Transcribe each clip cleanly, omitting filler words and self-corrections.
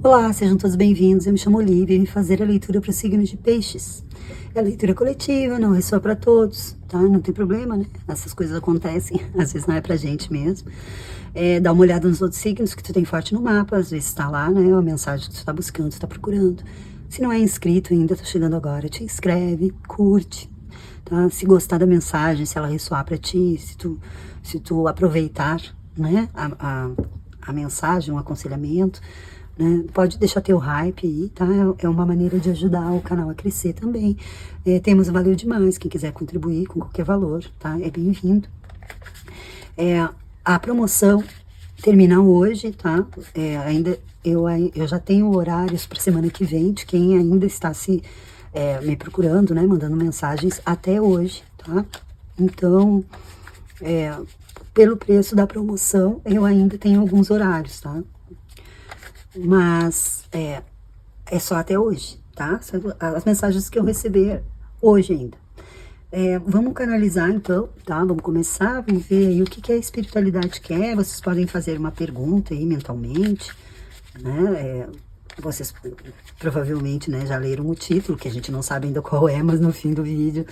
Olá, sejam todos bem-vindos. Eu me chamo Olivia e vim fazer a leitura para o signo de Peixes. É a leitura coletiva, não é só para todos, tá? Não tem problema, né? Essas coisas acontecem, às vezes não é pra gente mesmo. Dá uma olhada nos outros signos que tu tem forte no mapa, às vezes tá lá, né? A mensagem que tu tá buscando, tu tá procurando. Se não é inscrito ainda, tá chegando agora, te inscreve, curte, tá? Se gostar da mensagem, se ela ressoar para ti, se tu aproveitar, né? A mensagem, um aconselhamento, né? Pode deixar teu hype aí, tá? É uma maneira de ajudar o canal a crescer também. Temos Valeu Demais, quem quiser contribuir com qualquer valor, tá? É bem-vindo. A promoção termina hoje, tá? Eu já tenho horários para semana que vem, de quem ainda está me procurando, né? Mandando mensagens até hoje, tá? Então, pelo preço da promoção, eu ainda tenho alguns horários, tá? Mas é só até hoje, tá? As mensagens que eu receber hoje ainda. Vamos canalizar então, tá? Vamos começar, vamos ver aí o que a espiritualidade quer. Vocês podem fazer uma pergunta aí mentalmente, né? Vocês provavelmente, né, já leram o título, que a gente não sabe ainda qual é, mas no fim do vídeo,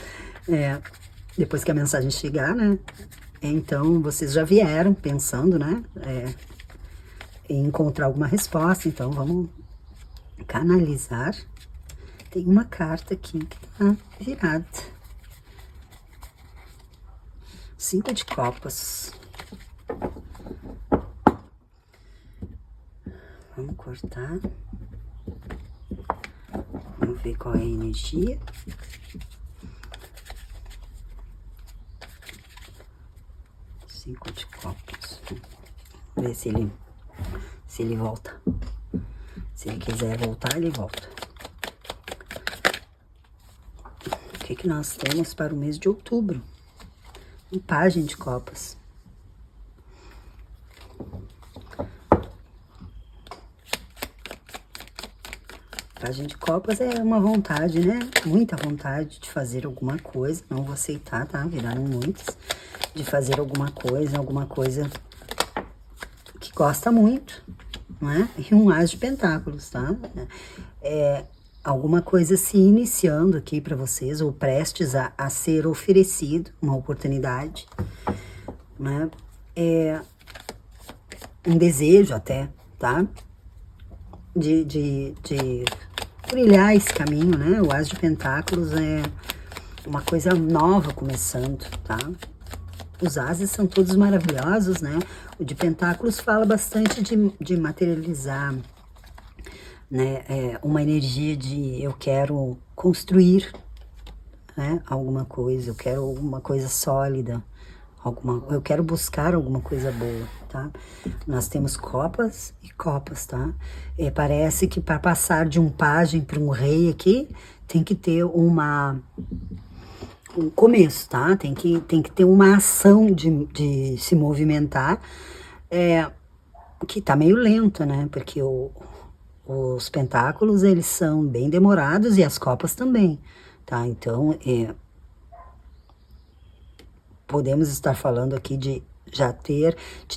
depois que a mensagem chegar, né? Então, vocês já vieram pensando, né? Em encontrar alguma resposta, então vamos canalizar. Tem uma carta aqui que tá virada. 5 de copas. Vamos cortar. Vamos ver qual é a energia. Cinco de copas. Vamos ver se ele volta. Se ele quiser voltar, ele volta. O que nós temos para o mês de outubro? Um pajem de copas. Pajem de copas é uma vontade, né? Muita vontade de fazer alguma coisa. Não vou aceitar, tá? Viraram muitas. De fazer alguma coisa que gosta muito, não é? E um as de pentáculos, tá? Alguma coisa se iniciando aqui para vocês, ou prestes a ser oferecido, uma oportunidade, né? Um desejo até, tá? De trilhar esse caminho, né? O as de pentáculos é uma coisa nova começando, tá? Os ases são todos maravilhosos, né? O de pentáculos fala bastante de materializar, né? Uma energia de eu quero construir, né? Alguma coisa, eu quero alguma coisa sólida, eu quero buscar alguma coisa boa, tá? Nós temos copas e copas, tá? Parece que para passar de um pajem para um rei aqui, tem que ter um começo, tá? Tem que ter uma ação de se movimentar, que tá meio lenta, né? Porque os pentáculos, eles são bem demorados e as copas também, tá? Então, podemos estar falando aqui de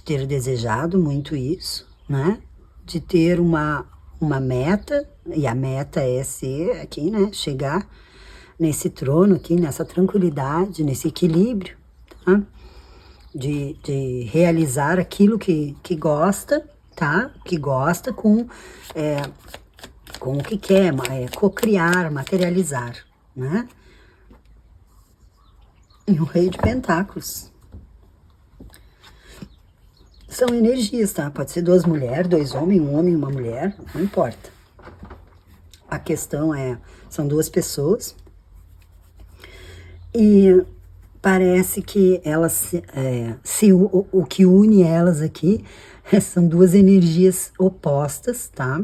ter desejado muito isso, né? De ter uma meta, e a meta é ser aqui, né? Chegar nesse trono aqui, nessa tranquilidade, nesse equilíbrio, tá? De realizar aquilo que gosta, tá? Que gosta com o que quer, cocriar, materializar, né? E o rei de pentáculos. São energias, tá? Pode ser duas mulheres, dois homens, um homem e uma mulher, não importa. A questão são duas pessoas. E parece que elas, o que une elas aqui são duas energias opostas, tá?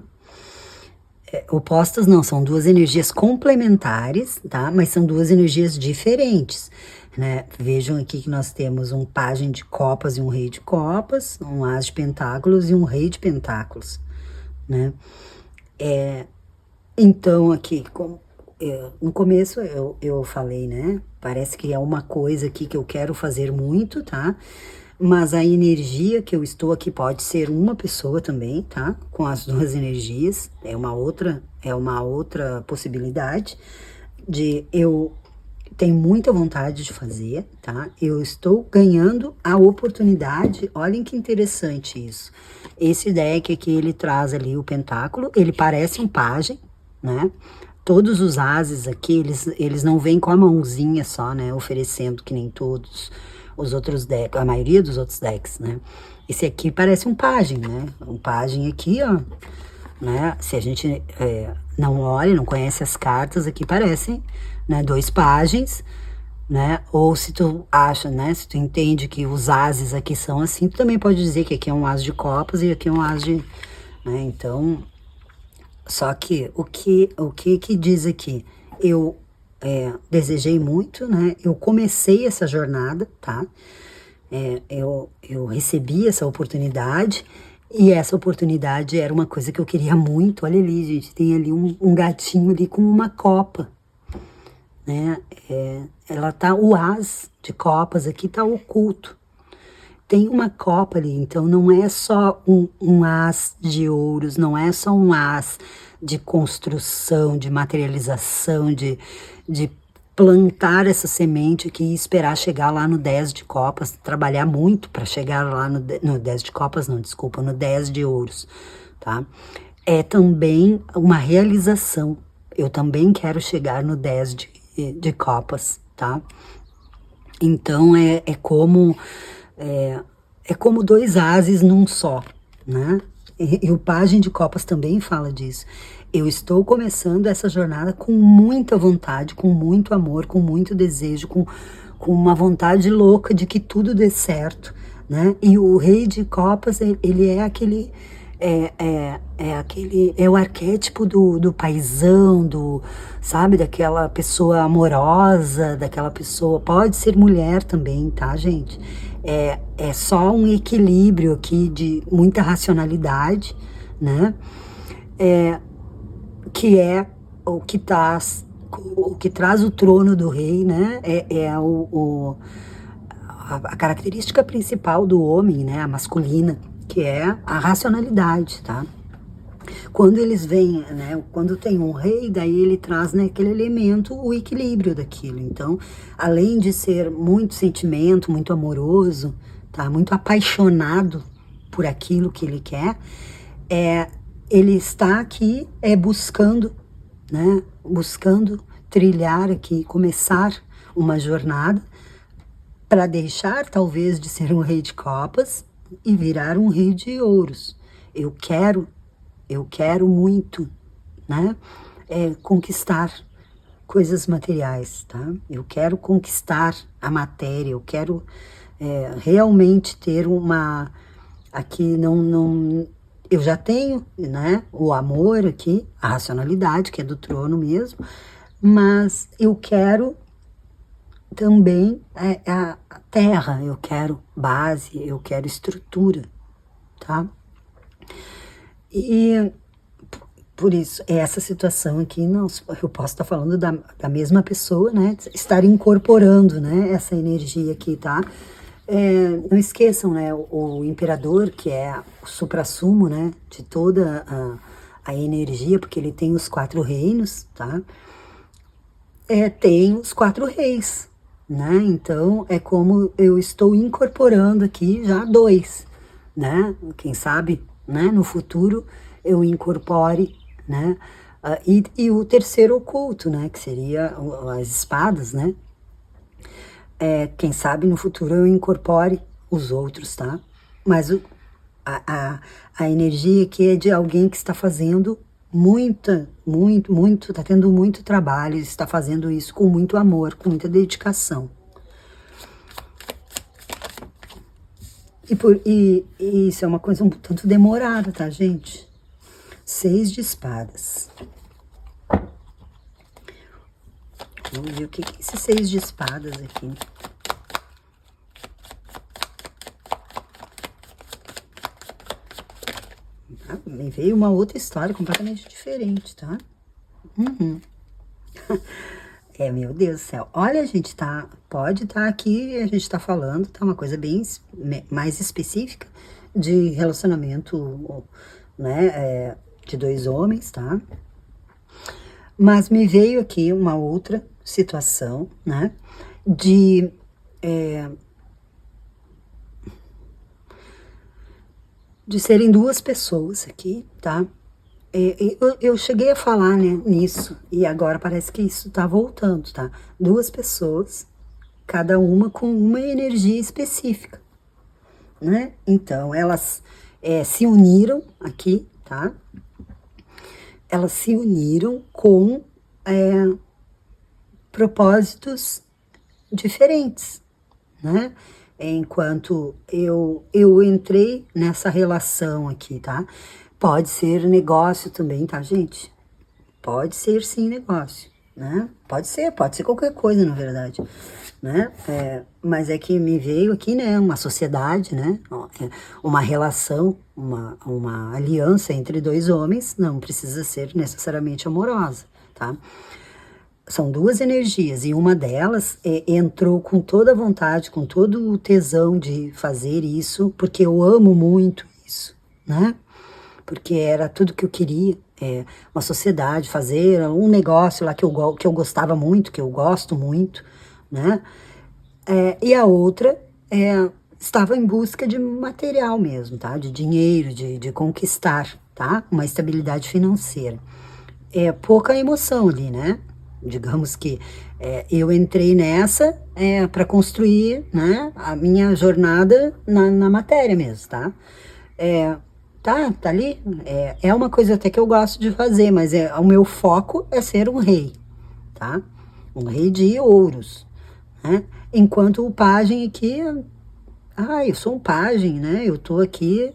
Opostas não, são duas energias complementares, tá? Mas são duas energias diferentes, né? Vejam aqui que nós temos um pajem de copas e um rei de copas, um as de pentáculos e um rei de pentáculos, né? Então, aqui, no começo eu falei, né? Parece que é uma coisa aqui que eu quero fazer muito, tá? mas a energia que eu estou aqui pode ser uma pessoa também, tá? Com as duas energias, é uma outra possibilidade de eu tenho muita vontade de fazer, tá? Eu estou ganhando a oportunidade, olhem que interessante isso. Esse deck aqui, ele traz ali o pentáculo, ele parece um pajem, né? Todos os ases aqui, eles não vêm com a mãozinha só, né? Oferecendo que nem todos os outros decks, a maioria dos outros decks, né? Esse aqui parece um pajem, né? Um pajem aqui, ó, né? Se a gente não olha, não conhece as cartas, aqui parecem, né, dois pajens, né? Ou se tu acha, né, se tu entende que os ases aqui são assim, tu também pode dizer que aqui é um as de copas e aqui é um as de, né? Então, só que o que diz aqui? Eu desejei muito, né? Eu comecei essa jornada, tá? Eu recebi essa oportunidade e essa oportunidade era uma coisa que eu queria muito. Olha ali, gente, tem ali um gatinho ali com uma copa, né? Ela tá, o as de copas aqui tá oculto. Tem uma copa ali, então não é só um as de ouros, não é só um as de construção, de materialização, de plantar essa semente aqui e esperar chegar lá no 10 de copas, trabalhar muito para chegar lá no 10 de copas, não, desculpa, no 10 de ouros, tá? É também uma realização. Eu também quero chegar no 10 de copas, tá? Então é como dois ases num só, né? E o Pajem de Copas também fala disso. Eu estou começando essa jornada com muita vontade, com muito amor, com muito desejo, com uma vontade louca de que tudo dê certo, né? E o Rei de Copas, ele é aquele... É o arquétipo do paizão, sabe, daquela pessoa amorosa, daquela pessoa, pode ser mulher também, tá, gente? É só um equilíbrio aqui de muita racionalidade, né? Que é o que traz o trono do rei, né? A característica principal do homem, né? A masculina, que é a racionalidade, tá? Quando eles vêm, né, quando tem um rei, daí ele traz naquele elemento o equilíbrio daquilo. Então, além de ser muito sentimento, muito amoroso, tá, muito apaixonado por aquilo que ele quer, ele está aqui buscando, né, buscando trilhar aqui, começar uma jornada para deixar talvez de ser um rei de copas e virar um rei de ouros. Eu quero muito, né, conquistar coisas materiais, tá? Eu quero conquistar a matéria, eu quero realmente ter aqui eu já tenho, né, o amor aqui, a racionalidade, que é do trono mesmo, mas eu quero também a terra, eu quero base, eu quero estrutura, tá? E por isso, essa situação aqui, não, eu posso estar falando da mesma pessoa, né? Estar incorporando, né, essa energia aqui, tá? Não esqueçam, né? O imperador, que é o suprassumo, né? De toda a energia, porque ele tem os 4 reinos, tá? Tem os 4 reis, né? Então, é como eu estou incorporando aqui já 2, né? Quem sabe, né? No futuro eu incorpore, né? E o terceiro oculto, né? Que seria as espadas, né? Quem sabe no futuro eu incorpore os outros, tá? Mas a energia aqui é de alguém que está fazendo tá tendo muito trabalho, está fazendo isso com muito amor, com muita dedicação. E isso é uma coisa um tanto demorada, tá, gente? 6 de espadas. Vamos ver o que é esse 6 de espadas aqui. Me veio uma outra história completamente diferente, tá? Meu Deus do céu. Olha, a gente tá, pode estar aqui, a gente tá falando, tá uma coisa bem mais específica de relacionamento, né, de dois homens, tá? Mas me veio aqui uma outra situação, né, de, é, de serem duas pessoas aqui, tá? Eu cheguei a falar, né, nisso, e agora parece que isso tá voltando, tá? Duas pessoas, cada uma com uma energia específica, né? Então, elas se uniram aqui, tá? Elas se uniram com propósitos diferentes, né? Enquanto eu entrei nessa relação aqui, tá? Pode ser negócio também, tá, gente? Pode ser sim negócio, né? Pode ser qualquer coisa, na verdade, né? Mas é que me veio aqui, né, uma sociedade, né? Uma relação, uma aliança entre dois homens, não precisa ser necessariamente amorosa, tá? São duas energias e uma delas entrou com toda a vontade, com todo o tesão de fazer isso, porque eu amo muito isso, né? Porque era tudo que eu queria, uma sociedade, fazer um negócio lá que eu gostava muito, que eu gosto muito, né? E a outra estava em busca de material mesmo, tá? De dinheiro, de conquistar, tá? Uma estabilidade financeira. Pouca emoção ali, né? Digamos que eu entrei nessa para construir, né, a minha jornada na matéria mesmo, tá? Tá ali. É uma coisa até que eu gosto de fazer, mas o meu foco é ser um rei, tá? Um rei de ouros, né? Enquanto o pajem aqui, eu sou um pajem, né? Eu tô aqui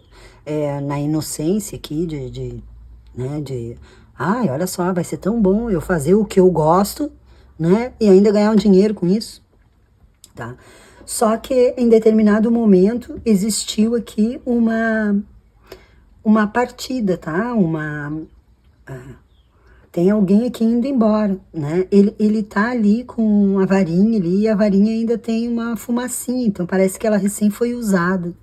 na inocência aqui né, olha só, vai ser tão bom eu fazer o que eu gosto, né? E ainda ganhar um dinheiro com isso, tá? Só que em determinado momento existiu aqui uma partida, tá? Tem alguém aqui indo embora, né? Ele tá ali com a varinha ali e a varinha ainda tem uma fumacinha, então parece que ela recém foi usada,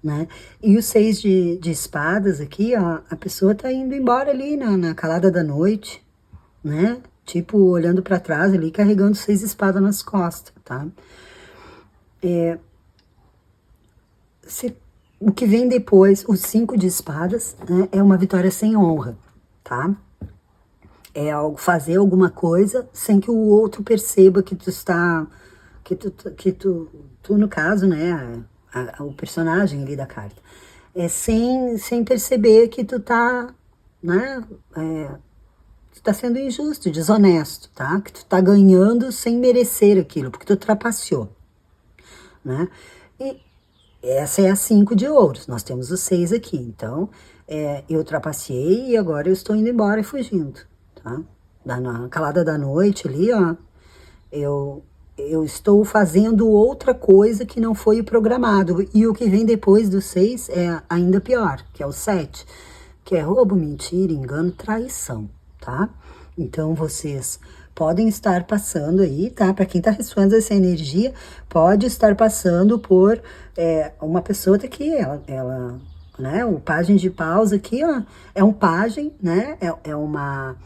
né? E o 6 de espadas aqui, ó, a pessoa tá indo embora ali na calada da noite, né? Tipo, olhando para trás ali, carregando 6 espadas nas costas, tá? O que vem depois, o 5 de espadas, né, é uma vitória sem honra, tá? É fazer alguma coisa sem que o outro perceba que tu está, tu no caso, né, o personagem ali da carta, sem perceber que tu tá, né, tu tá sendo injusto, desonesto, tá? Que tu tá ganhando sem merecer aquilo, porque tu trapaceou, né? E essa é a 5 de ouros, nós temos os 6 aqui, então eu trapaceei e agora eu estou indo embora e fugindo, tá? Na calada da noite ali, ó, eu estou fazendo outra coisa que não foi o programado, e o que vem depois do 6 é ainda pior, que é o 7, que é roubo, mentira, engano, traição, tá? Então vocês podem estar passando aí, tá? Para quem tá ressoando essa energia, pode estar passando por uma pessoa tá aqui, ela, né? O pajem de paus aqui, ó, é um pajem, né? É uma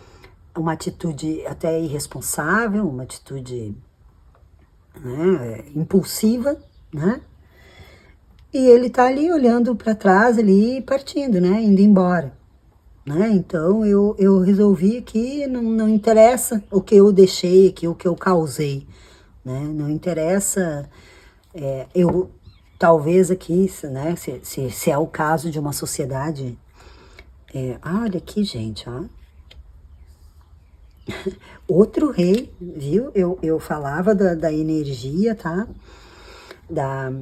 atitude até irresponsável, uma atitude, né, impulsiva, né? E ele tá ali olhando para trás ali, partindo, né? Indo embora. Né? Então eu resolvi que não interessa o que eu deixei aqui, o que eu causei, né? Não interessa, eu talvez aqui, né? Se é o caso de uma sociedade, olha aqui, gente, ó. Outro rei, viu? Eu falava da energia, tá? Da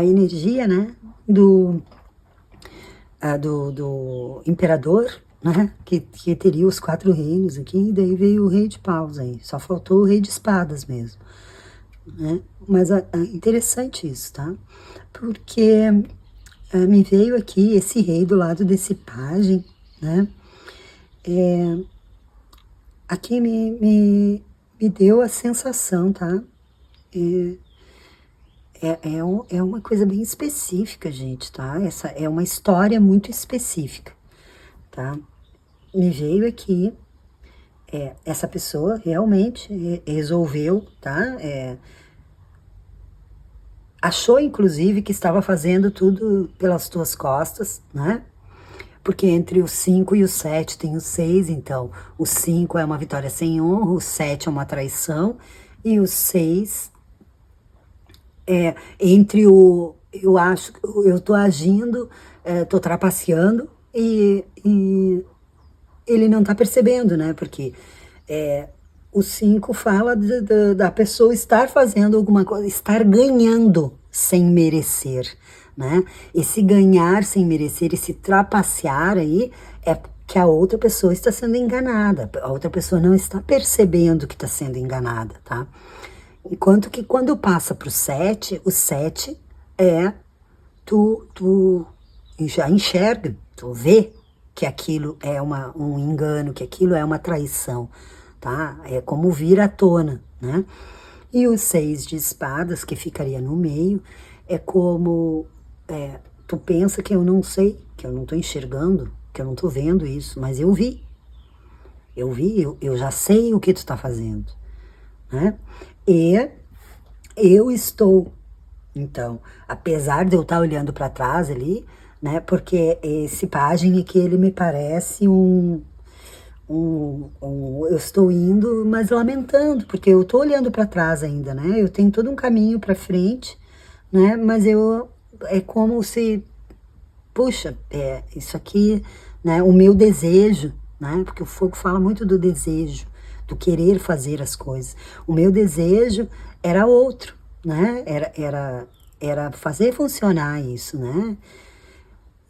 energia, né? Do imperador, né? Que teria os 4 reinos aqui, e daí veio o rei de paus aí. Só faltou o rei de espadas mesmo, né? Mas interessante isso, tá? Porque me veio aqui esse rei do lado desse pajem, né? Aqui me deu a sensação, tá? É uma coisa bem específica, gente, tá? Essa é uma história muito específica, tá? Me veio aqui, essa pessoa realmente resolveu, tá? Achou, inclusive, que estava fazendo tudo pelas tuas costas, né? Porque entre o 5 e o 7 tem o 6, então o 5 é uma vitória sem honra, o 7 é uma traição, e o 6 entre o eu acho, eu tô agindo, tô trapaceando e ele não tá percebendo, né? Porque o 5 fala da pessoa estar fazendo alguma coisa, estar ganhando sem merecer, né? Esse ganhar sem merecer, esse trapacear aí, é que a outra pessoa está sendo enganada, a outra pessoa não está percebendo que está sendo enganada, tá? Enquanto que quando passa pro 7, o 7 é tu já enxerga, tu vê que aquilo é um engano, que aquilo é uma traição, tá? É como vir à tona, né? E o 6 de espadas, que ficaria no meio, é como tu pensa que eu não sei, que eu não tô enxergando, que eu não tô vendo isso, mas eu vi. Eu já sei o que tu tá fazendo, né? E eu estou, então, apesar de eu estar olhando para trás ali, né? Porque esse pajem aqui, ele me parece eu estou indo, mas lamentando, porque eu estou olhando para trás ainda, né? Eu tenho todo um caminho para frente, né? Mas é como se, puxa, isso aqui, né? O meu desejo, né? Porque o fogo fala muito do desejo, do querer fazer as coisas. O meu desejo era outro, né? Era fazer funcionar isso, né?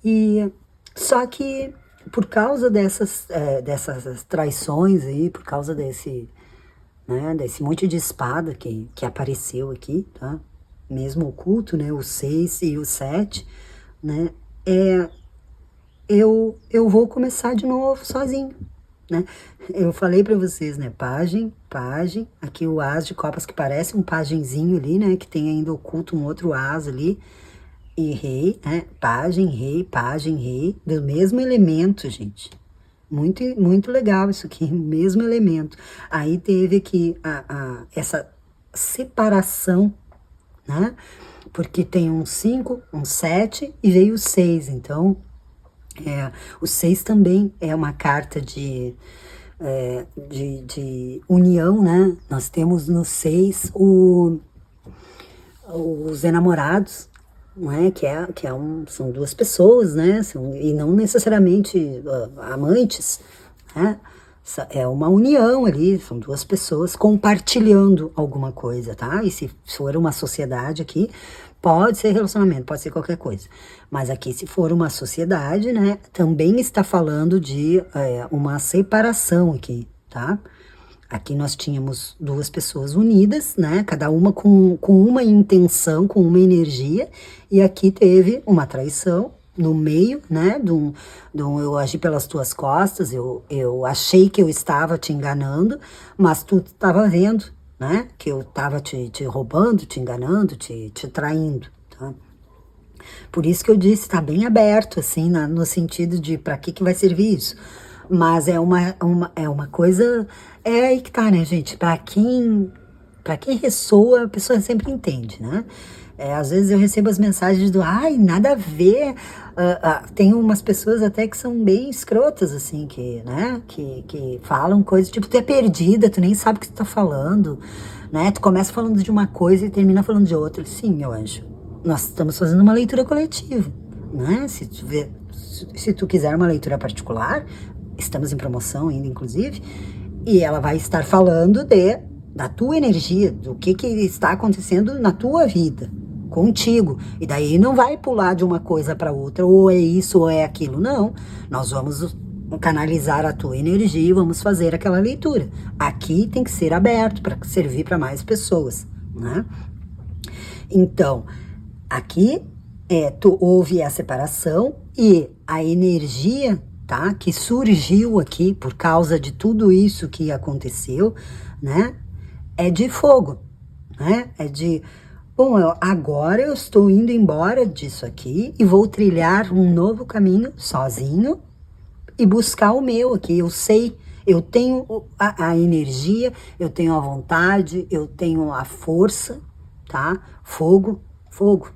E só que por causa dessas traições aí, por causa desse monte de espada que apareceu aqui, tá? Mesmo oculto, né? O 6 e o 7, né? Eu vou começar de novo sozinho, né? Eu falei para vocês, né? Pajem, aqui o as de copas que parece um pajenzinho ali, né? Que tem ainda oculto um outro as ali. E rei, né? Pajem, rei, do mesmo elemento, gente. Muito, muito legal isso aqui, mesmo elemento. Aí teve aqui essa separação, né? Porque tem um 5, um 7 e veio o 6. Então, o 6 também é uma carta de união, né? Nós temos no 6 os enamorados, não é? São duas pessoas, né? E não necessariamente amantes, né? É uma união ali, são duas pessoas compartilhando alguma coisa, tá? E se for uma sociedade aqui, pode ser relacionamento, pode ser qualquer coisa. Mas aqui, se for uma sociedade, né? Também está falando de uma separação aqui, tá? Aqui nós tínhamos duas pessoas unidas, né? Cada uma com uma intenção, com uma energia, e aqui teve uma traição no meio, né? Eu agi pelas tuas costas, eu achei que eu estava te enganando, mas tu estava vendo, né? Que eu estava te roubando, te enganando, te traindo, tá? Por isso que eu disse, tá bem aberto, assim, no sentido de para que vai servir isso. Mas é uma coisa, é aí que tá, né, gente? Para quem ressoa, a pessoa sempre entende, né? Às vezes eu recebo as mensagens ai, nada a ver. Tem umas pessoas até que são bem escrotas, assim, né? Que falam coisas tipo, tu é perdida, tu nem sabe o que tu tá falando, né? Tu começa falando de uma coisa e termina falando de outra. Sim, meu anjo, nós estamos fazendo uma leitura coletiva, né? Se tu quiser uma leitura particular, estamos em promoção ainda, inclusive, e ela vai estar falando da tua energia, do que está acontecendo na tua vida, contigo. E daí não vai pular de uma coisa para outra, ou é isso ou é aquilo. Não, nós vamos canalizar a tua energia e vamos fazer aquela leitura. Aqui tem que ser aberto para servir para mais pessoas, né? Então, aqui tu houve a separação e a energia tá? Que surgiu aqui por causa de tudo isso que aconteceu, né? É de fogo, né? É de, bom, agora eu estou indo embora disso aqui e vou trilhar um novo caminho sozinho e buscar o meu aqui. Eu sei, eu tenho a energia, eu tenho a vontade, eu tenho a força, tá? Fogo, fogo,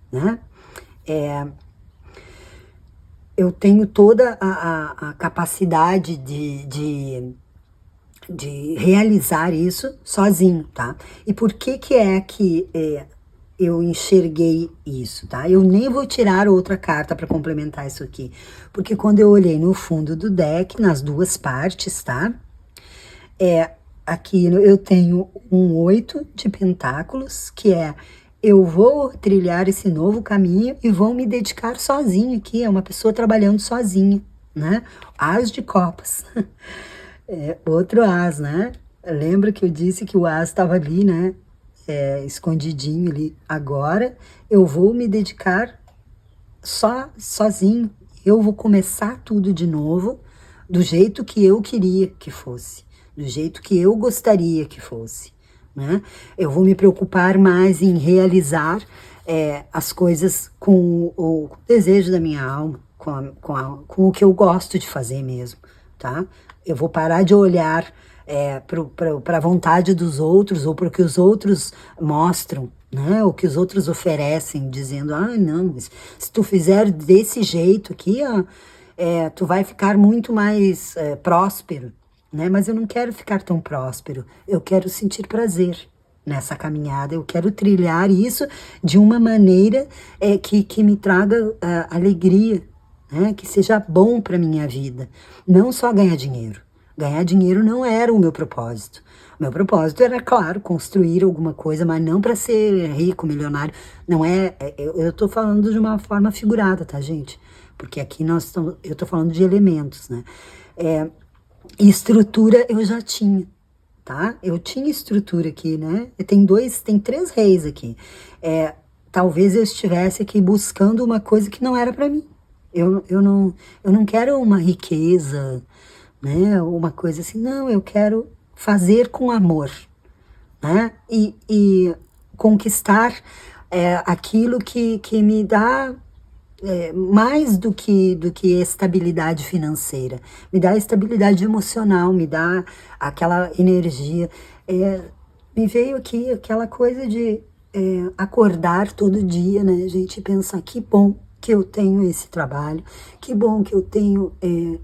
né? Eu tenho toda a capacidade de realizar isso sozinho, tá? E por que é que eu enxerguei isso, tá? Eu nem vou tirar outra carta para complementar isso aqui, porque quando eu olhei no fundo do deck, nas duas partes, tá? Aqui eu tenho um 8 de pentáculos, que é eu vou trilhar esse novo caminho e vou me dedicar sozinho aqui, é uma pessoa trabalhando sozinha, né? As de copas. Outro as, né? Lembra que eu disse que o as estava ali, né? Escondidinho ali. Agora eu vou me dedicar sozinho. Eu vou começar tudo de novo, do jeito que eu queria que fosse, do jeito que eu gostaria que fosse, né? Eu vou me preocupar mais em realizar as coisas com o desejo da minha alma, com o que eu gosto de fazer mesmo, tá? Eu vou parar de olhar para a vontade dos outros ou para o que os outros mostram, né? O que os outros oferecem, dizendo, não, se tu fizer desse jeito aqui, tu vai ficar muito mais próspero, né? Mas eu não quero ficar tão próspero, eu quero sentir prazer nessa caminhada, eu quero trilhar isso de uma maneira que me traga alegria, né? Que seja bom para minha vida, não só ganhar dinheiro. Ganhar dinheiro não era o meu propósito. O meu propósito era, claro, construir alguma coisa, mas não para ser rico, milionário. Não eu estou falando de uma forma figurada, tá, gente? Porque aqui eu estou falando de elementos, né? Estrutura eu já tinha, tá? Eu tinha estrutura aqui, né? Tem 3 reis aqui. Talvez eu estivesse aqui buscando uma coisa que não era para mim. Eu não quero uma riqueza, né? Uma coisa assim, não, eu quero fazer com amor, né? E conquistar aquilo que me dá mais do que estabilidade financeira, me dá estabilidade emocional, me dá aquela energia. Me veio aqui aquela coisa de acordar todo dia, né, gente, e pensar que bom que eu tenho esse trabalho, que bom que eu tenho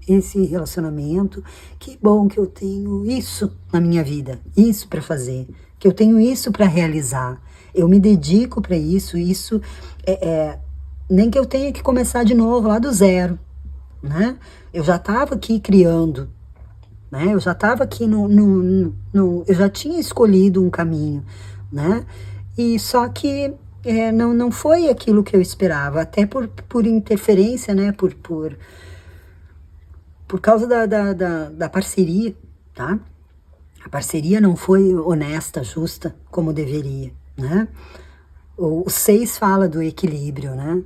esse relacionamento, que bom que eu tenho isso na minha vida, isso para fazer, que eu tenho isso para realizar, eu me dedico para isso, nem que eu tenha que começar de novo lá do zero, né? Eu já estava aqui criando, né? Eu já estava aqui eu já tinha escolhido um caminho, né? E só que não foi aquilo que eu esperava, até por interferência, né? Por causa da parceria, tá? A parceria não foi honesta, justa, como deveria, né? O 6 fala do equilíbrio, né?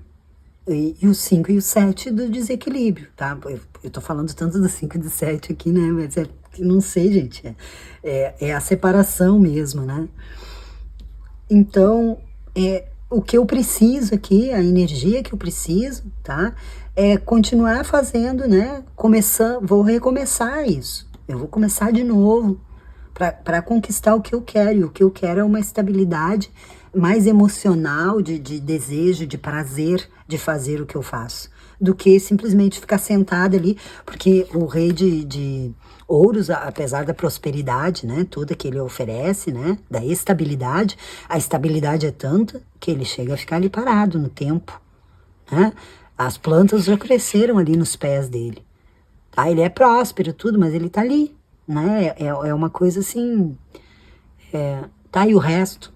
E o 5 e o 7 do desequilíbrio, tá? Eu tô falando tanto do 5 e do 7 aqui, né? Mas não sei, gente. É a separação mesmo, né? Então, o que eu preciso aqui, a energia que eu preciso, tá? É continuar fazendo, né? Vou recomeçar isso. Eu vou começar de novo para conquistar o que eu quero. E o que eu quero é uma estabilidade mais emocional, de desejo, de prazer de fazer o que eu faço, do que simplesmente ficar sentada ali, porque o rei de ouros, apesar da prosperidade, né, toda que ele oferece, né, da estabilidade, a estabilidade é tanta que ele chega a ficar ali parado no tempo, né? As plantas já cresceram ali nos pés dele, tá? Ele é próspero, tudo, mas ele tá ali, né? É uma coisa assim, tá, e o resto,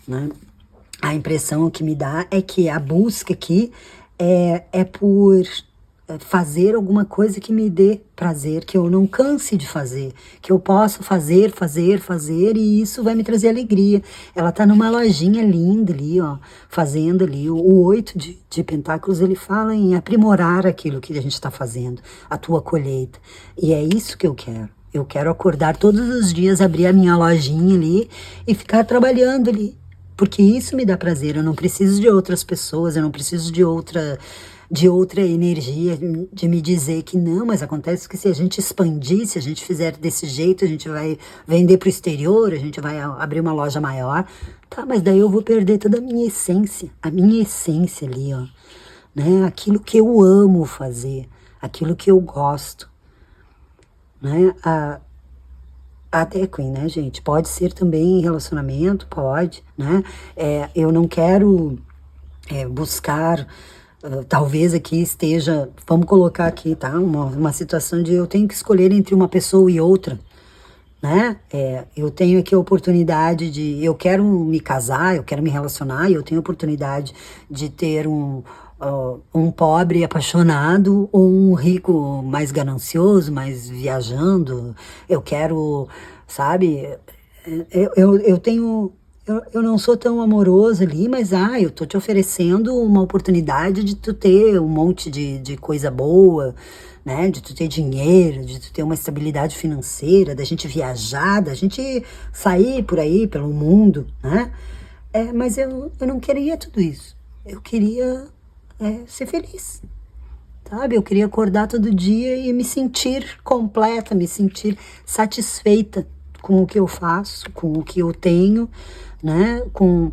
né? A impressão que me dá é que a busca aqui é por fazer alguma coisa que me dê prazer, que eu não canse de fazer, que eu possa fazer, e isso vai me trazer alegria. Ela tá numa lojinha linda ali, ó, fazendo ali. O 8 de Pentáculos, ele fala em aprimorar aquilo que a gente está fazendo, a tua colheita. E é isso que eu quero. Eu quero acordar todos os dias, abrir a minha lojinha ali e ficar trabalhando ali. Porque isso me dá prazer, eu não preciso de outras pessoas, eu não preciso de outra energia, de me dizer que não, mas acontece que se a gente expandir, se a gente fizer desse jeito, a gente vai vender para o exterior, a gente vai abrir uma loja maior, tá, mas daí eu vou perder toda a minha essência ali, ó, né, aquilo que eu amo fazer, aquilo que eu gosto, né, até Queen, né, gente, pode ser também em relacionamento, pode, né, eu não quero buscar. Talvez aqui esteja, vamos colocar aqui, tá? Uma situação de eu tenho que escolher entre uma pessoa e outra, né? Eu tenho aqui a oportunidade eu quero me casar, eu quero me relacionar, e eu tenho a oportunidade de ter um pobre apaixonado ou um rico mais ganancioso, mais viajando. Eu quero, sabe? Eu tenho. Eu não sou tão amoroso ali, mas eu tô te oferecendo uma oportunidade de tu ter um monte de coisa boa, né? De tu ter dinheiro, de tu ter uma estabilidade financeira, da gente viajar, da gente sair por aí, pelo mundo, né? Mas eu não queria tudo isso. Eu queria ser feliz, sabe? Eu queria acordar todo dia e me sentir completa, me sentir satisfeita com o que eu faço, com o que eu tenho, né? Com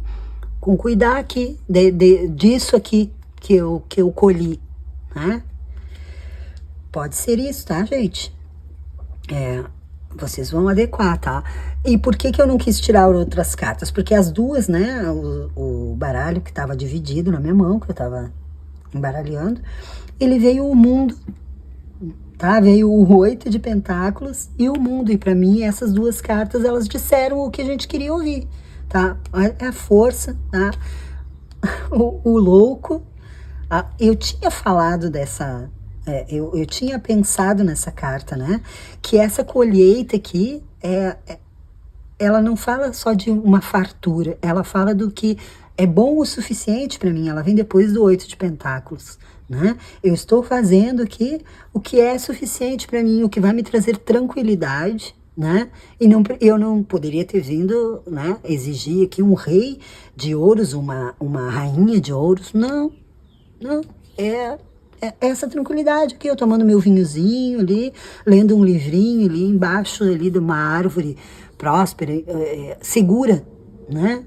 cuidar aqui disso aqui que eu colhi, né? Pode ser isso, tá, gente? Vocês vão adequar, tá? E por que eu não quis tirar outras cartas? Porque as duas, né? O baralho que estava dividido na minha mão, que eu estava embaralhando, ele veio o mundo, tá? Veio o 8 de Pentáculos e o mundo. E para mim, essas duas cartas, elas disseram o que a gente queria ouvir, tá? A força, tá? O louco. Eu tinha falado dessa... eu tinha pensado nessa carta, né? Que essa colheita aqui, ela não fala só de uma fartura, ela fala do que é bom o suficiente para mim. Ela vem depois do 8 de Pentáculos, né? Eu estou fazendo aqui o que é suficiente para mim, o que vai me trazer tranquilidade, né? E eu não poderia ter vindo, né, exigir aqui um rei de ouros, uma rainha de ouros. Não, é essa tranquilidade aqui, eu tomando meu vinhozinho ali, lendo um livrinho ali embaixo ali de uma árvore próspera, segura, né?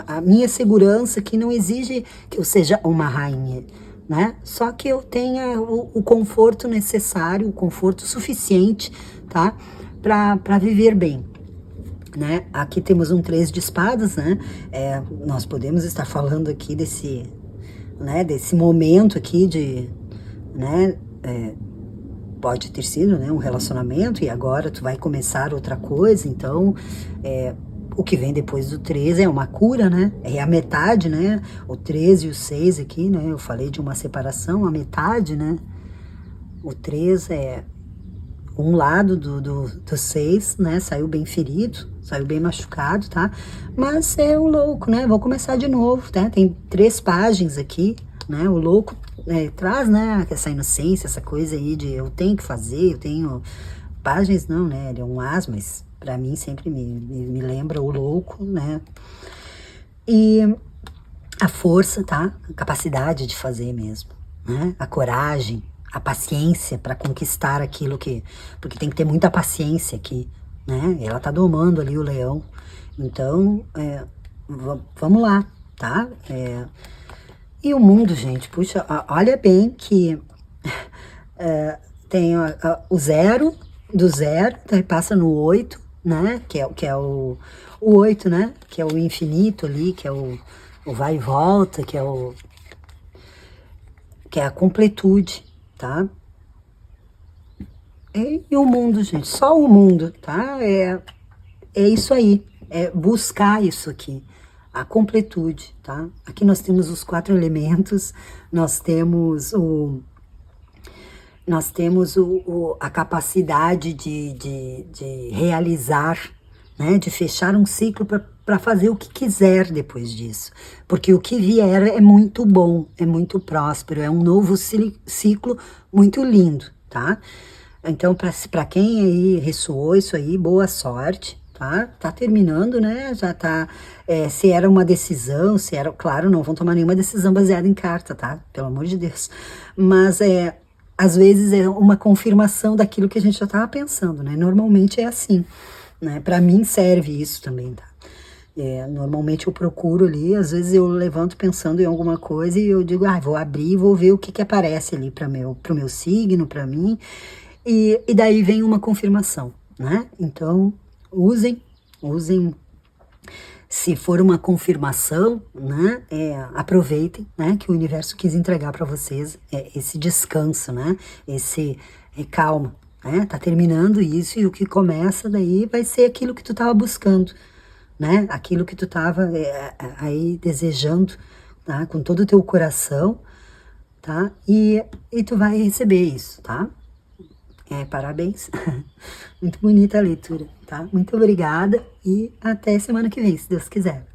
A minha segurança que não exige que eu seja uma rainha, né? Só que eu tenha o conforto necessário, o conforto suficiente, tá? Para viver bem, né? Aqui temos um 3 de espadas, né? Nós podemos estar falando aqui desse momento aqui né? Pode ter sido, né, um relacionamento e agora tu vai começar outra coisa, então o que vem depois do 13 é uma cura, né? É a metade, né? O 13 e o 6 aqui, né? Eu falei de uma separação, a metade, né? O 3 é um lado do 6, né? Saiu bem ferido, saiu bem machucado, tá? Mas é o louco, né? Vou começar de novo, né? Tem 3 páginas aqui, né? O louco traz, né? Essa inocência, essa coisa aí de eu tenho que fazer, eu tenho... Páginas não, né? Ele é um as, mas pra mim sempre me lembra o louco, né? E a força, tá? A capacidade de fazer mesmo, né? A coragem, a paciência para conquistar aquilo que... Porque tem que ter muita paciência aqui, né? Ela tá domando ali o leão. Então, vamos lá, tá? E o mundo, gente, puxa, olha bem que tem o 0, do 0, daí passa no 8, né? Que é o 8, né? Que é o infinito ali, que é o vai e volta, que é a completude, tá? E o mundo, gente, só o mundo, tá? É isso aí, é buscar isso aqui, a completude, tá? Aqui nós temos os 4 elementos, nós temos nós temos a capacidade de realizar, né, de fechar um ciclo para fazer o que quiser depois disso. Porque o que vier é muito bom, é muito próspero, é um novo ciclo muito lindo, tá? Então, para quem aí ressoou isso aí, boa sorte, tá? Tá terminando, né? Já tá. Se era uma decisão, se era. Claro, não vão tomar nenhuma decisão baseada em carta, tá? Pelo amor de Deus. Mas às vezes é uma confirmação daquilo que a gente já tava pensando, né? Normalmente é assim, né? Para mim serve isso também, tá? Normalmente eu procuro ali, às vezes eu levanto pensando em alguma coisa e eu digo, vou abrir e vou ver o que que aparece ali pro meu signo, para mim, e daí vem uma confirmação, né? Então, usem, se for uma confirmação, né? Aproveitem, né? Que o universo quis entregar para vocês esse descanso, né? Calma, né? Tá terminando isso e o que começa daí vai ser aquilo que tu tava buscando, né? Aquilo que tu tava aí desejando, tá? Com todo o teu coração, tá? E tu vai receber isso, tá? Parabéns. Muito bonita a leitura, tá? Muito obrigada e até semana que vem, se Deus quiser.